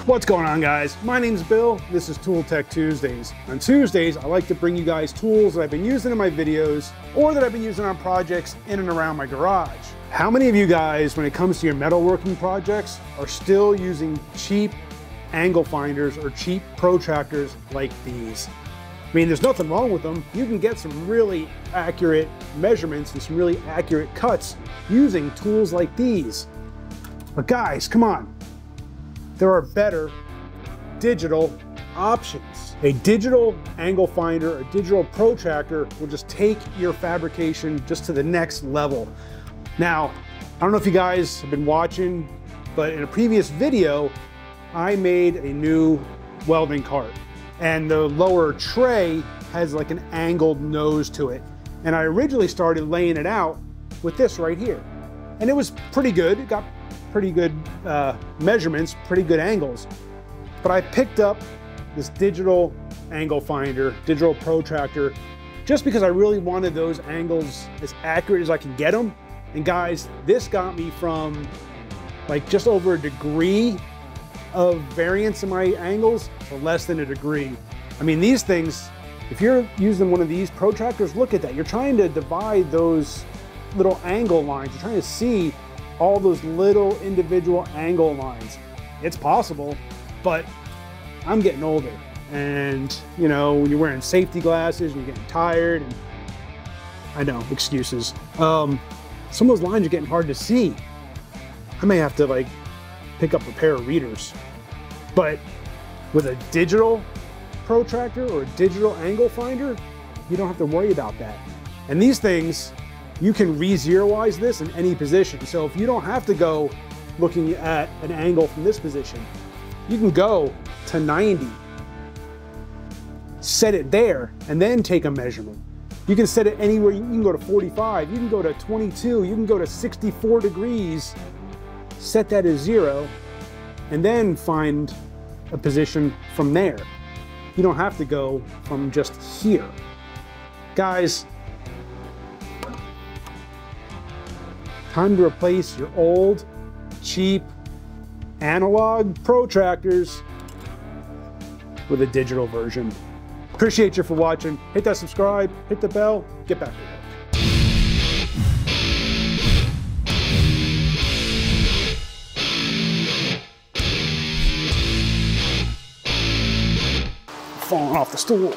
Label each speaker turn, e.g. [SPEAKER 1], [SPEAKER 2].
[SPEAKER 1] What's going on, guys? My name's Bill. This is Tool Tech Tuesdays. On Tuesdays, I like to bring you guys tools that I've been using in my videos or that I've been using on projects in and around my garage. How many of you guys, when it comes to your metalworking projects, are still using cheap angle finders or cheap protractors like these? I mean, there's nothing wrong with them. You can get some really accurate measurements and some really accurate cuts using tools like these. But guys, come on. There are better digital options. A digital angle finder, a digital protractor will just take your fabrication just to the next level. Now, I don't know if you guys have been watching, but in a previous video, I made a new welding cart. And the lower tray has like an angled nose to it. And I originally started laying it out with this right here. And it was pretty good. It got pretty good measurements, pretty good angles. But I picked up this digital angle finder, digital protractor, just because I really wanted those angles as accurate as I can get them. And guys, this got me from like just over a degree of variance in my angles to less than a degree. I mean, these things, if you're using one of these protractors, look at that. You're trying to divide those little angle lines. You're trying to see all those little individual angle lines. It's possible, but I'm getting older. And you know, when you're wearing safety glasses, you're getting tired, and I know, excuses. Some of those lines are getting hard to see. I may have to like pick up a pair of readers. But with a digital protractor or a digital angle finder, you don't have to worry about that. And these things, you can re-zeroize this in any position. So if you don't have to go looking at an angle from this position, you can go to 90, set it there, and then take a measurement. You can set it anywhere. You can go to 45, you can go to 22, you can go to 64 degrees, set that as 0, and then find a position from there. You don't have to go from just here. Guys, time to replace your old, cheap, analog protractors with a digital version. Appreciate you for watching. Hit that subscribe, hit the bell, get back to work. Falling off the stool.